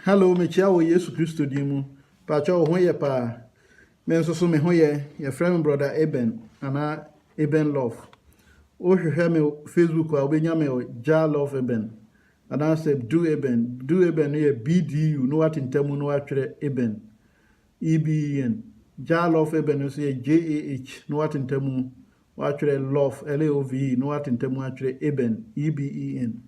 Hello, mechia wo Yesu Kristo dimu. Pacha wo ho ye pa. Me nso so me ho ye, your friend brother Eben, ana Eben Love. O hwehwe me Facebook a obenya me Ja Love Eben. Ana say do Eben ye BDU no what intemu no atwere Eben. EBEN. Ja Love Eben no say JAH no what intemu atwere Love LOVE no what intemu atwere Eben EBEN.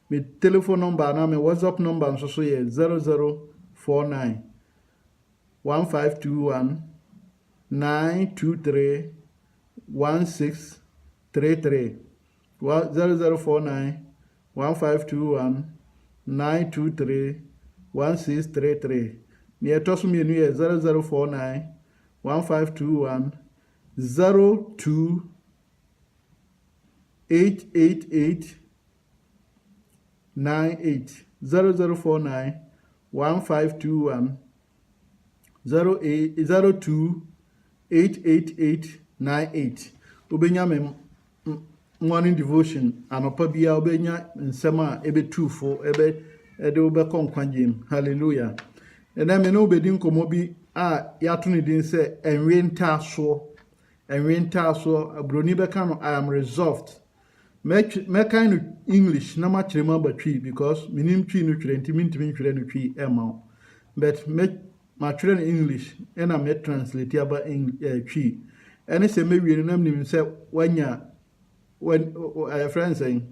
My telephone number na my WhatsApp number nso so ye 0049 1521 923 1633 0049 1521 923 1633 near Tosumi New Year 0049 1521 02 888 98 0049 1521 02 888 98. Obenya me morning devotion anopa bia obenya nsema ebe tufo ebe ede obe konkwanjem. Hallelujah. Ena me no obedi nkomo bi a yato ne din se enwenta so abroni beka no I am resolved. Me kind of English na ma kirema batwi because minim twi no twere ntimi twere no twi ema but me ma twere English and me translate aba twi ene se me wie no nim se wanya when friends saying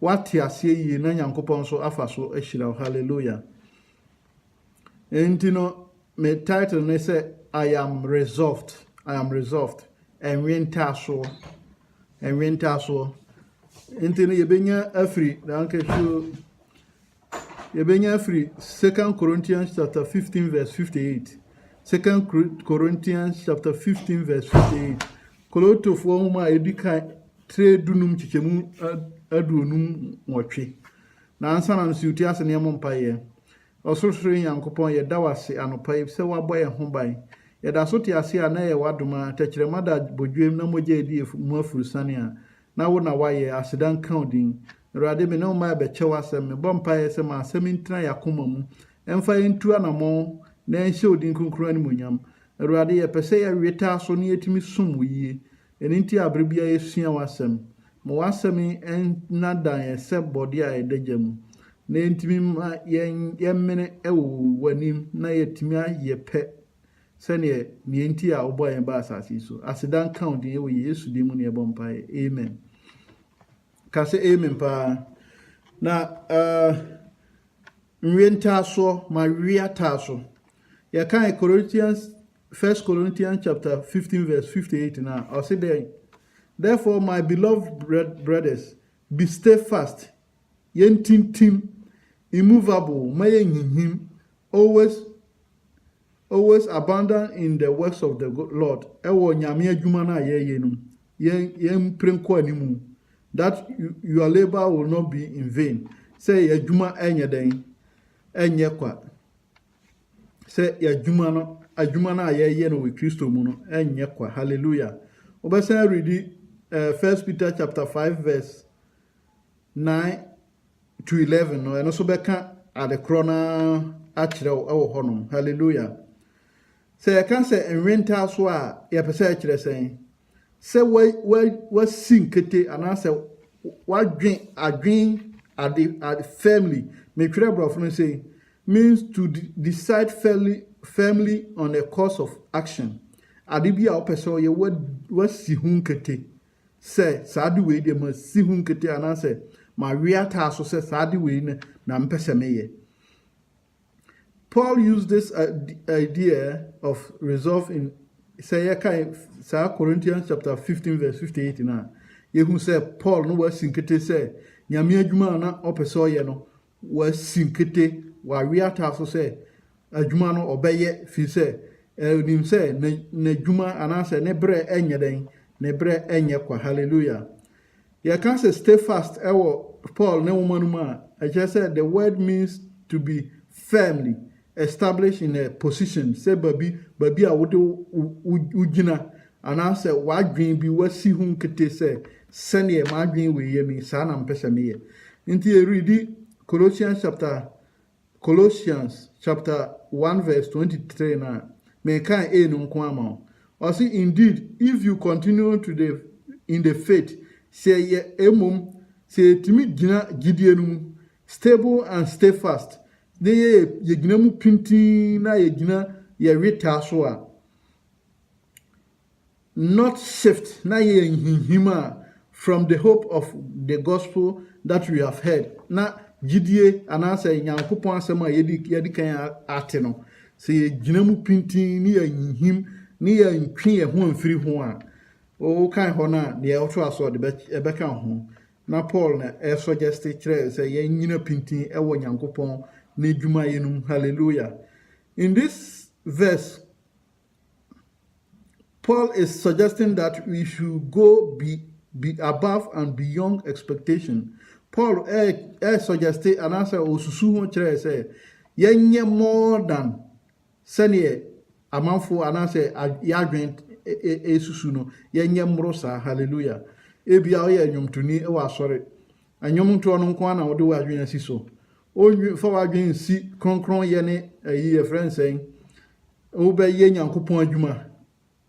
what ya see yi na Nyankopon so afa so ahira. Hallelujah. Entino me title ne say I am resolved and winter so intino yebenya afri danke so yebenya afri 2 Corinthians chapter 15 verse 58. 2 Corinthians chapter 15 verse 58. Koloto fo ma edika tredunum chichemu adunum nwotwe na ansa na nso uti ase ne mompaye osorosoro Nyankopon ye dawase anopaye se waboye ho ban ye da so ti ase a na ye wadoma takirema da bodwem na moja edi mu afurusane a na wo na waye asedan counting Awurade me no ma be chewa asem me bompaye se ma asem ntina yakoma mu emfa yentu anamo na enhye odin konkro ani monyam Awurade ye pese ye weta so ne yetimi sum wiye eninti abrebia yesua wasem mo wasem en nadan ye se body a edagam na entimi ma yemmene ewo wanim na yetimi ayepe sene ne enti a obo yen ba asase so asedan count ye wo Yesu di mu ne bompaye. Amen. Kase amen pa na nwenta so ma wiata so ya kan Corinthians 1 Corinthians chapter 15 verse 58 now. I'll say there, therefore my beloved brothers, be steadfast, yentintim, immovable, him, always abundant in the works of the Lord. Ewo nyame adwuma na ye yenum. Yen prenko animu. That your labor will not be in vain. Say adwuma enye den. Enye kwa. Say adwuma na ye no with Kristo mu no enye kwa. Hallelujah. Obasa read 1 Peter chapter 5 verse 9 to 11 no eno so beka ade krona akire wo honom. Hallelujah. Say I can say enwenta so a ye pese akire sen say we sinkete ana say wadwen ade family me twere brofo no say means to decide firmly on a course of action. Ade bia opese ye wasi hunkete say saade we de ma si hunkete ana say ma wiata so say saade we na mpese meye. Paul used this idea of resolve in say 2 Corinthians chapter 15 verse 58 na yehu say Paul no wasinkete say nyame adwuma na opese oye no wasinkete wa wiata so say adwuma no obeye fi say nim say na adwuma ana say ne bre enye den ne bre enye kwa. Hallelujah. You can say stay fast ewo Paul ne womanum I just said the word means to be firmly established in a position. Say baby a would ujina and answer wadwin bi wasi hun kete say send ye madwin we ye me sana mpesa me ye. Inti read Colossians chapter Colossians chapter 1 verse 23 na me kan no nko ama o say indeed if you continue in the faith say ye emom say timi gina gidie no mu stable and stay fast ye gina mu pintin na ye gina ye reta so a not shift na ye hima from the hope of the gospel that we have heard na gidie anase nyankopon asem a yedi kan ate no se ye gina mu pintin ni yihim ni ye ntwe ye ho amfiri ho a o kan ho na de oto aso de be kan ho na Paul na suggest kire se ye nyina pintin e wo nyankopon na edwuma ye num. Hallelujah. In this verse Paul is suggesting that we should go be above and beyond expectation. Paul suggested an answer osusu ho kire say yenye more than sene amanfo an answer yadwen esusu no yenye mmro sa. Hallelujah. Ebia oye nwomtoni e wa sore anwomto no nko na wode wadwen asiso onwi fa wadwen si kronkron ye ne ayi e friend saying wo be ye nyankopon adwuma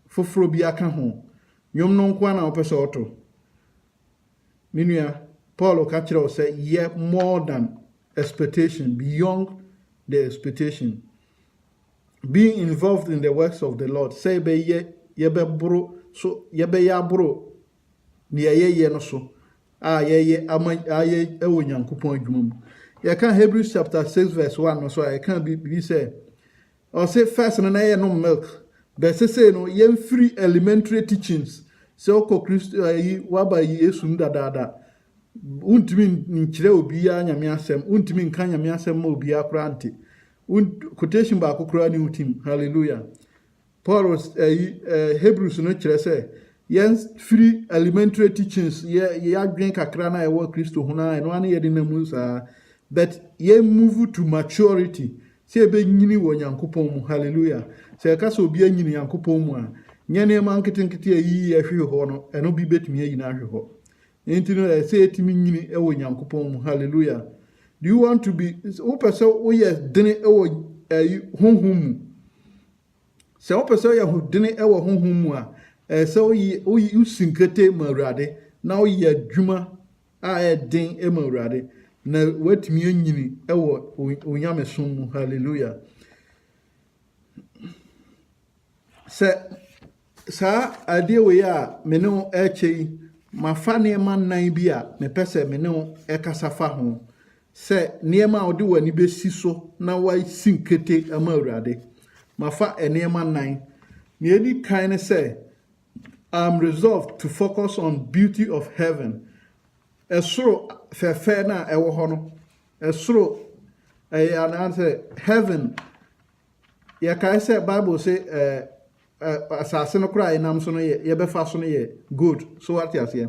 foforo bi aka ho nwom no nko na opese oto minua Paul ka kire o say ye more than expectation, beyond the expectation, being involved in the works of the Lord. Say be ye be bro so ye be ya bro ni ye no so ye ewo nyankopon adwuma mu. Ye kan Hebrews chapter 6 verse 1 no so ye kan bi say or say first na ye no milk but say no ye free elementary teachings so ko Christ ayi waba Yesu ndadada untimi nkire obi ya nyame asem untimi nka nyame asem ma obi akora ante quotation ba akokora ni utim. Hallelujah. Paul was Hebrews no kire say yes free elementary teachings ye adwen kakra na ye wo Kristo ho na eno ane ye de namu sa but ye move to maturity say be nyini wo nyankopon mu. Hallelujah. Say ka so obi anyini nyankopon mu a nyane ma nketenkete ayi ahwe ho no eno bi betumi ayi na ahwe ho enti no say etimi nyini e wo nyankopon mu. Hallelujah. Do you want to be o person o yes dene e wo honhum mu say o person ya ho dene e wo honhum mu a so o usinkete mawrade na o ye adwuma a e den e mawrade na watimi anyini e wo onyamesom mu. Hallelujah. Say sa ade we ya me no echei mafa niema nan bi a me pese me no ekasafa ho se niema ode wani besi so na wa sinkete amawrade mafa niema nan me edi kan say I'm resolved to focus on beauty of heaven. Esro fefe na ewo ho no esro answer heaven ya kai say Bible say asase no kra enam so no ye befa so no ye good so what you say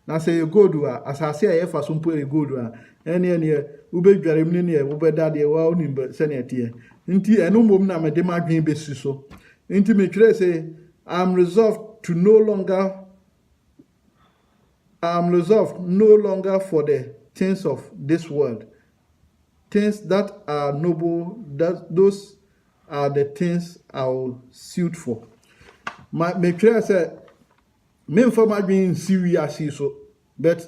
na say good wa asase ye fa so mpo ye good wa ene ubedware mu ne ye ubeda de wa onimba se ne tie nti eno mom na me de madwen besi so nti me twere say I'm resolved no longer for the things of this world, things that are noble, that those are the things I will suit for. Me try say me for my dream serious so but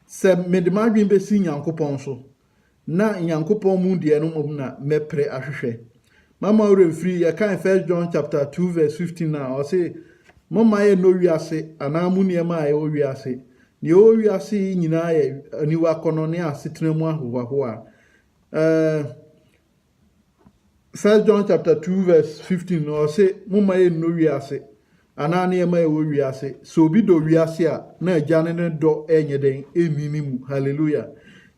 say me de my dream be si nyankopon so na nyankopon mu de no mom na me pre ahwehwe mama ore free ya kan 1 John chapter 2 verse 15 now or say mama ye no wiase anamu niema ye o wiase ni o wiase nyina ye aniwa kono ne asetena mu ahoho a 1 John chapter 2 verse 15 or say mama ye no wiase anani ye ma ye o wiase so bi do wiase a na agane ne do enye den eminimu. Hallelujah.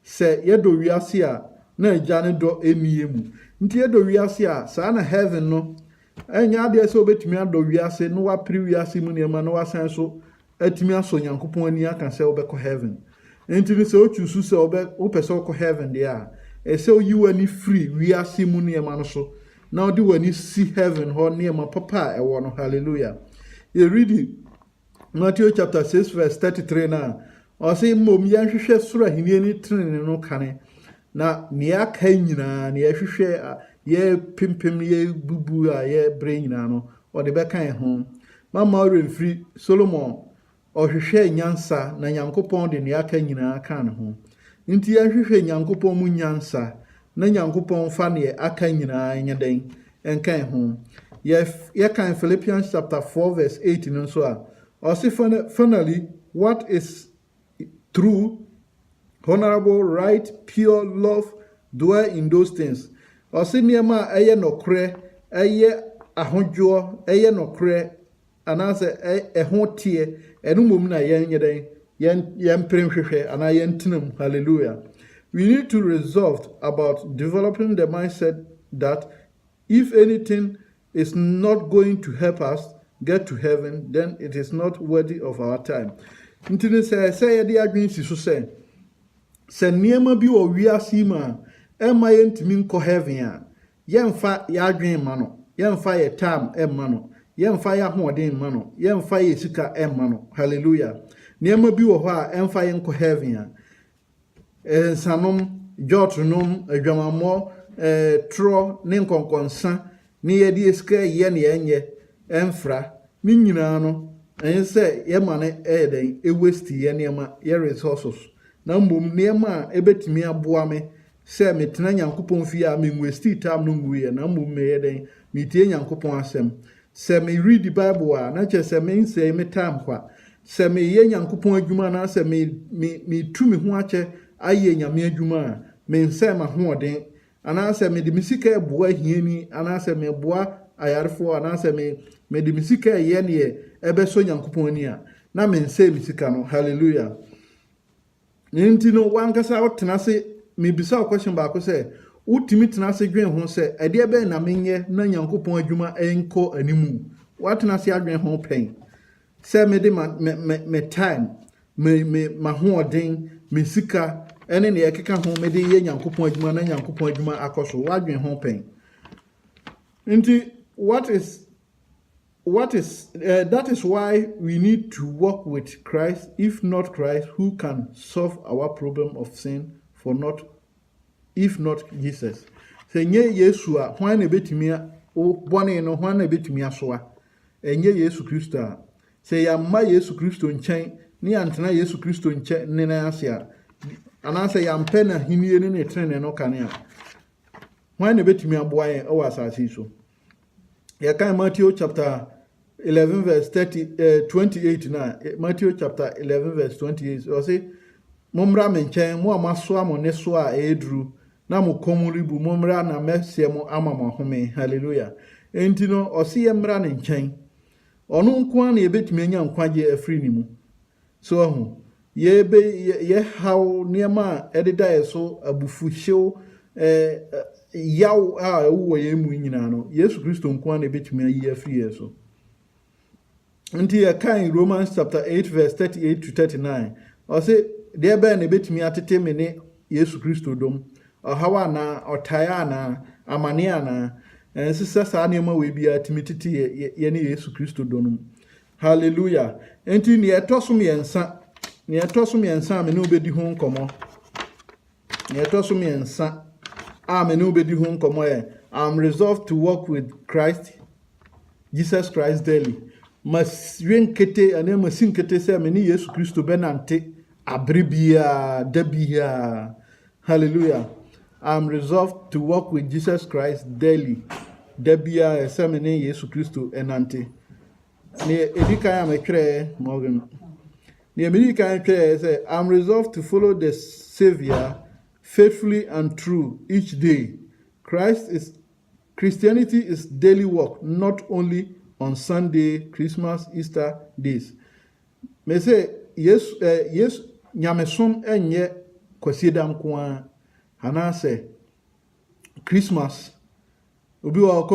Se ye do wiase a na agane do emiyemu nti ye do wiase a sa na heaven no enya de so betimi ado wiase no wa pri wiase mu ne ma no wa san so atimi aso nyankopon ani aka se obekọ heaven nti ni se o chusu se o pese okọ heaven de a e se o yi wani free wiase mu ne ma no so na o de wani see heaven ho ne ma papa e wo no. Hallelujah. You read Matthew chapter 6 verse 33 na o se mom ya hwehwe soro ahini ni trene no kane na nea kai nyina nea hwehwe ye pimpim ye bubu a ye bre nyina no o de be kan ho mama remfiri Solomon ohwehwe nyansa na Nyankopon de nea kai nyina kan ho nti ya hwehwe Nyankopon mu nyansa na Nyankopon fa ne aka nyina nyeden enkan ho ye kan Philippians chapter 4 verse 8 no so a or say finally what is true, honorable, right, pure love dwell in those things. Or say niema eye nokre, eye ahonjo, eye nokre, anase ehontie, enumum na yen yeden, yen premhwehwe ana yen tinum. Hallelujah. We need to resolve about developing the mindset that if anything is not going to help us get to heaven, then it is not worthy of our time. Ntini say ye de adwen si so say niema bi wo wiase ma ema ye ntimi nko heaven a yemfa ya adwen ma no yemfa ye time ema no yemfa ya hoden ma no yemfa ye sika ema no. Hallelujah. Niema bi wo ho a emfa ye nko heaven a sanom jotnom adwamamo tro ne nkonkonsa ne ye de sika ye ne enye emfra ni nyina no and say, Yamane Eden, a wasty Yanema, your resources. Now, Mum Nema, a bet me a boame, say me Tanya coupon fia, me wasty time no we, and Mum Eden, me Tian coupon sem. Say me read the Bible, not just a main say me time qua. Say me yan coupon jumana, say me to me watcher, I yen ya mere juma, me say my hoarding, and I say me the musica boy hieni, and I say me bois, I had for, and I say me the musica yen ebe so Nyankopon ni a na me nse misika no. Hallelujah. Nti no wankasa wotena se me bisa question ba ko se utimi tena se dwen ho se ade ebe na menye na Nyankopon adwuma enko animu watena se adwen ho pen se me de me time me mahoden me sika ene ne ekeka ho me de ye Nyankopon adwuma na Nyankopon adwuma akoso wadwen ho pen. Nti that is why we need to walk with Christ. If not Christ, who can solve our problem of sin if not Jesus? Say nye Yesu a hwan na betimi a o bone no hwan na betimi asoa enye Yesu Kristo a say ya ma Yesu Kristo nchen ne antena Yesu Kristo nchen ne na ase a ana say ya mpe na hinie ne trene no kane a hwan na betimi aboa yen o asase so. Ya kan Matthew chapter 11 verse 28 na Matthew chapter 11 verse 28 o say momra menchen mo amaso amone so a edru na mo komuribu momra na mesie mo amama home. Hallelujah. Enti no o se yemra ne nchen ono nko na ebetumi anya nkwaje afri ni mu so ahu ye how niema ededa yeso abufu hyew yaw a wo ye mu nyina no Yesu Kristo nko na ebetumi ayi afri yeso. Nti ya kan Romans chapter 8 verse 38 to 39 o say there be na betumi atete me ne Yesu Kristo dom o hawa na otaya na amane ana ensisa sa na ma we bia timitete ye ne Yesu Kristo dom. Hallelujah. Nti ne etosom yensa me no bedi ho nkomo ne etosom yensa me no bedi ho nkomo I'm resolved to walk with Jesus Christ daily. Mas yenkete ane masinkete se me ni Yesu Kristo benante abribia dabia. Hallelujah. I'm resolved to walk with Jesus Christ daily. Dabia se me ni Yesu Kristo enante. Ne edika ya mekre Morgan. Ne America mekre say I'm resolved to follow the Savior faithfully and true each day. Christianity is daily work, not only on Sunday, Christmas, Easter days. Me say yes nyamesom enye kwasiedam kwa hana say Christmas obi wa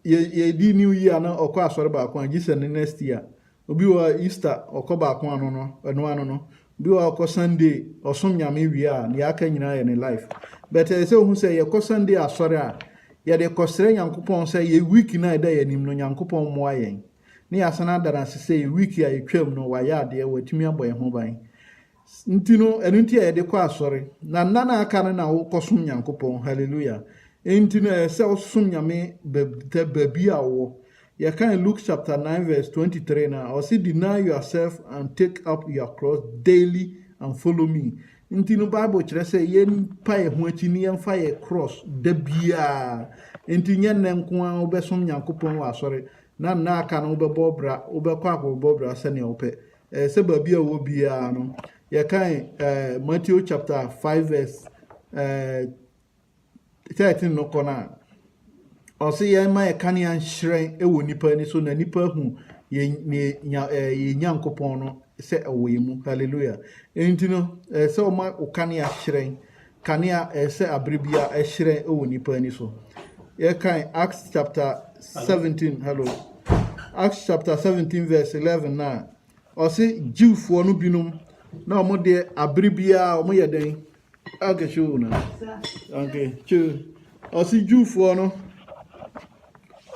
ye di new year na okọ asore ba kwa Jesus next year obi wa Easter okọ ba kwa no obi wa okọ Sunday osom nyame wi a ne aka nyina ye ne life but say ohun say ye ko Sunday asore a ye de kosere Nyankopon say ye week na da ye nim no Nyankopon mo ayen ne asana dara say week a ye twam no wa ya de watimi aboye ho ban Ntino enunti e de kwa asori na nana aka na wo kosum nyankopon hallelujah ntino e se osum nyame baby a wo you can Luke chapter 9 verse 23 now or see deny yourself and take up your cross daily and follow me ntino bible kire say ye pa e ho achi ni emfa ye cross da bia ntinye ne nko a obesom nyankopon wa asori na na aka na obebo bra obekọ akobebo bra se ne ope se baby a wo bia no you can Matthew chapter 5 verse 13 no kona o se ye ma ye kan yan hyiren e wo nipa ni so na nipa hu ye nyankopon no se ewo mu hallelujah enti no se o ma o kan ya hyiren kan ya se abrebia e hyiren e wo nipa ni so ye kan Acts chapter 17 hello Acts chapter 17 verse 11 na o se Jewfo no binom na omo de abribia omo yeden age show na okay chu o si Jewfo no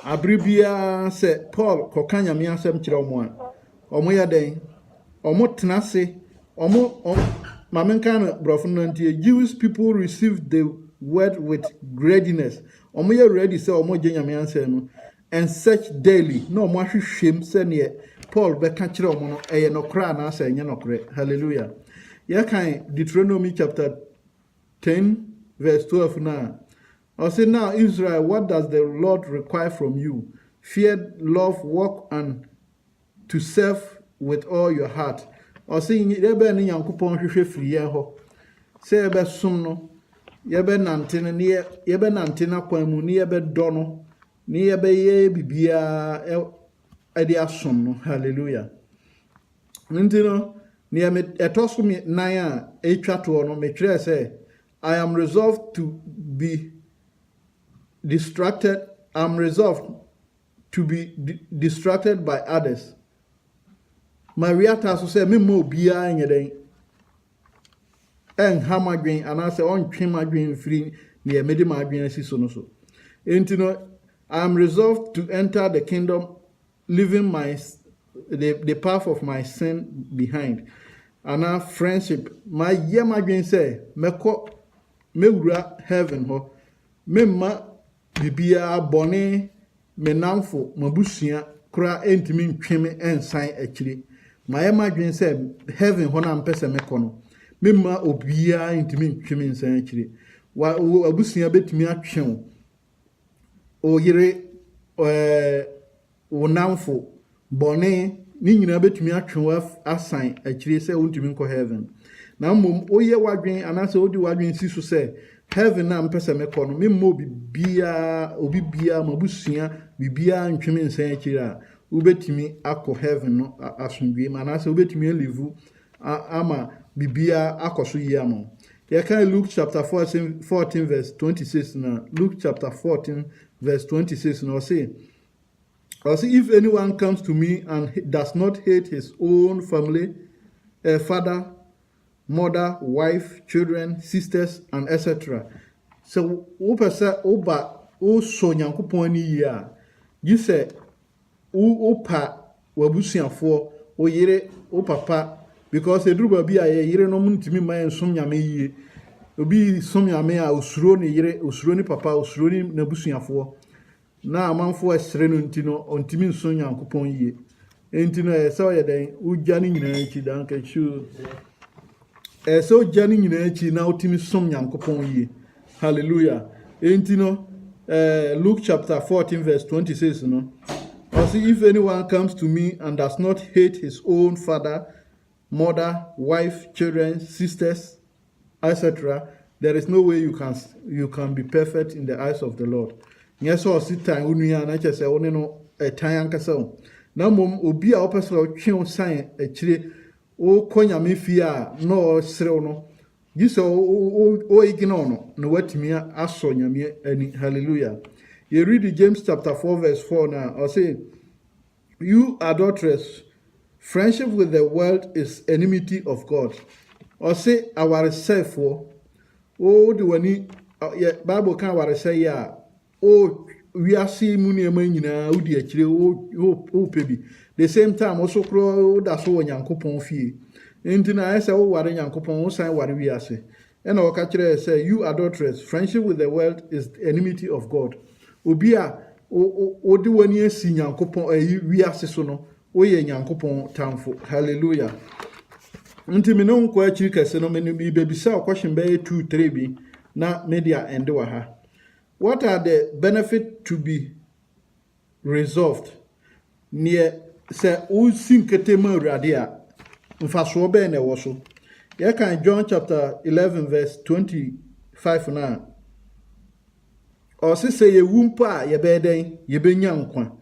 abribia se Paul kokanya mi asem kire omo yeden omo tenase omo mamenka no brofo no ntie Jewish people received the word with readiness omo ye ready say omo genya mi ansem no and search daily no omo ahwehwem se ne Paul be ka kire omo no eye no kra na asa enye no kre hallelujah ya kan Deuteronomy chapter 10 verse 12 now I say now Israel what does the Lord require from you fear love walk and to serve with all your heart I say ye be ne yankopon hwehwe firi ye ho say ye be som no ye be nante ne ye be nante na kwan mu ne ye be do no ne ye be ye bibia edi asom no hallelujah ntino ne me etoso me nan a etwa to no me tire say I am resolved to be distracted I'm resolved to be distracted by others Maria taso say me mo bia nyeden en hamadwen ana say on twemadwen free ne me de madwen asi so no so ntino I am resolved to enter the kingdom leaving the path of my sin behind. And our friendship, my yemadwin say, mewura heaven ho, memma bibia bone menamfo mabusua kura entimi ntweme ensan akire. My yemadwin say heaven ho na mpese mekọ no. Memma obia entimi ntweme ensan akire. Wa abusua betimi atwe o yire wonamfo bone ni nyina betumi atwe asan akire se wontumi nko heaven na mom oye wadwen anase odi wadwen siso se heaven na mpese mekọ no memmo obibia mabusua bibia ntweme nsan akire a ubetumi akọ heaven no asundwe anase ubetumi live ama bibia akoso yi ama ya kan Luke chapter 14 verse 26 na Luke chapter 14 verse 26 now say if anyone comes to me and does not hate his own family, father, mother, wife, children, sisters, and etc. So, opasa oba o so nyankopon ni ya. You say opa wabusiafo o yire o papa because edruba bi a yire no muntimi ma ensom nyame yie. Obi som nyame a osuro ni yire, osuro ni papa, osuro ni nabusiafo. Na amanfo esre no ntino ontimi nso nyankopon yie entino eso ye den ugya ni nyina echi dan ka chu eso ugya ni nyina echi na otimi som nyankopon yie hallelujah entino Luke chapter 14 verse 26 no also if anyone comes to me and does not hate his own father mother wife children sisters etc there is no way you can be perfect in the eyes of the Lord. Yes, or sit time unia na chese one no tan ankasa o na mom obi a opese o twen san akire o konya me fie a no serew no giso o igino no na watimi aso nyame ani hallelujah you read James chapter 4 verse 4 now or say you adulterers friendship with the world is enmity of God or say our self for o de wani Bible kan our say ya o we are seeing money nyina udi akire o pebi the same time also kro da so nyankopon fie Enti na ayɛ sɛ woware Nyankopɔn wo san ware wiase. Ɛna ɔka kyerɛ sɛ you adulterers, friendship with the world is enmity of God. Obi a wode w'ani asi Nyankopɔn ayi wiase so no, woyɛ Nyankopɔn tamfo. Hallelujah. Nti me ne nkɔ akyiri kɛse no me bebisa question bɛyɛ 2-3 bi na media ende wɔ ha. What are the benefits to be resolved? Near say wo sin ketema Awurade a mfasoɔ bɛn na ɛwɔ so. Yɛ kan John chapter 11 verse 25 na. Ɔse sɛ yɛwu mpo a yɛbɛyɛ dɛn yɛbɛnya nkwa.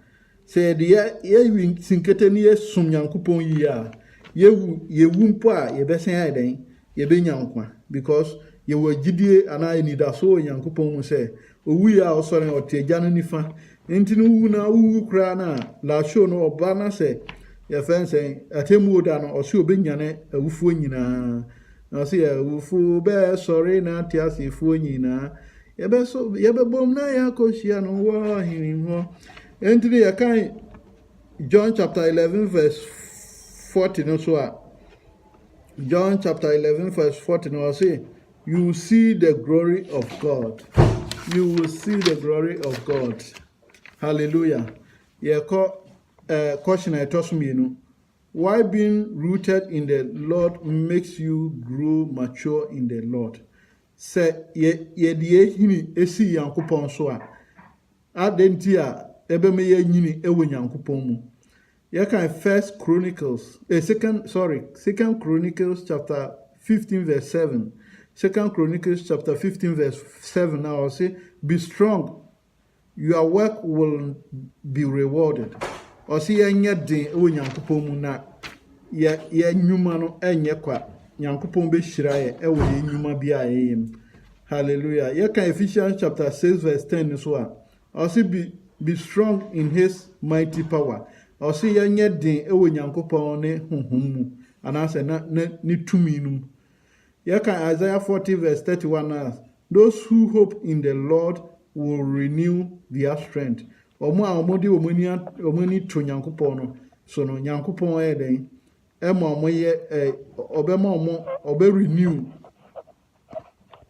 Sɛ yɛde yɛwi sin kete ne yɛsom Nyankopɔn yi a yɛwu mpo a yɛbɛsen ayɛ dɛn yɛbɛnya nkwa, because yɛwɔ gyidie anaa anidaso wɔ Nyankopɔn mu sɛ owu yi a ɔsɔre ɔte agya no nifa. Enti no wu na wu kura na la show no oba na se ya fense atemu oda no ɔse obɛnyane awufuo nyinaa na ɔse ya awufuo bɛ sɔre na ate asefuo nyinaa yɛbɛbom na yɛakɔhyia no wɔ ahenim hɔ. Enti no yɛkan John chapter 11 verse 40 no so a John chapter 11 verse 40 no ɔse you will see the glory of God. You will see the glory of God. Hallelujah. Question I toss me, why being rooted in the Lord makes you grow mature in the Lord? Say ye die hini esi Yankopɔn so a adenti a ebe me ye nyini ewo Yankopɔn mu. Ye kan Second Chronicles chapter 15 verse 7. 2 Chronicles chapter 15 verse 7 now I say be strong, your work will be rewarded. Or see yenye den ewo Nyankopɔn mu na ye nnwuma no enye kwa Nyankopɔn be hyirae ewo ye nnwuma bia yeyem. Hallelujah. Ye kan Ephesians chapter 6 verse 10 so a or see be strong in his mighty power. Or see yenye den ewo Nyankopɔn ne honhom mu anase na ni tumi num. Ye kan Isaiah 40 verse 31 as those who hope in the Lord will renew their strength. Omo a omodi omani to Nyankopɔn no so no Nyankopɔn den ema omo ye obema omo obe renew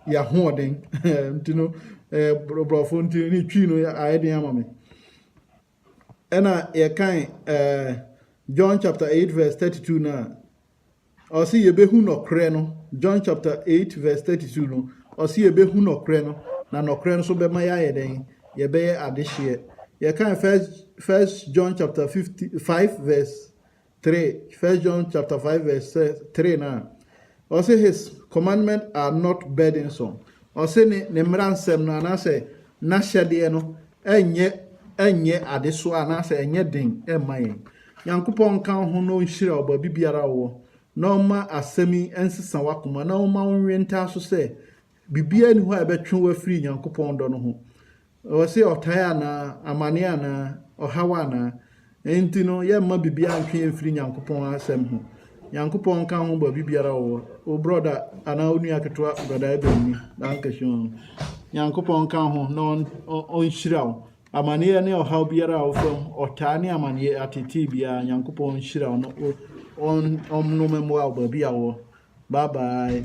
ya hoden ntino brofo ntino ni twi no ayeden ama me. Ena ye kan John chapter 8 verse 32 na o si yebehu nokre no. John chapter 8 verse 32 no o si yebehu nokre no na nokre no so be ma ya yeden ye be adehye. Ye kan first John chapter 5 verse 3. First John chapter 5 verse 3 na. O say his commandments are not burdensome. O say ne mmransem no na say na hyede no enye adeso ana say enye den emayen. Yankopɔn kan ho no nhira oba bibiara wo. Na oma asemi ensesa wakoma na oma onwenta so say bibia ni ho a betwe wa free Yankopɔn do no ho. O say otaya na amane ana ohawa na enti no ye ma bibia antwe free Yankopɔn asem ho. Yankopɔn kan ho ba bibiara wo. O brother ana onu aketwa brother ebeni na nkehwe. Yankopɔn kan ho na on hyira wo. Amane ne ohaw biara wo fam ota ne amane atete bia Yankopɔn hyira wo no on no memo ba bia wo. Bye bye.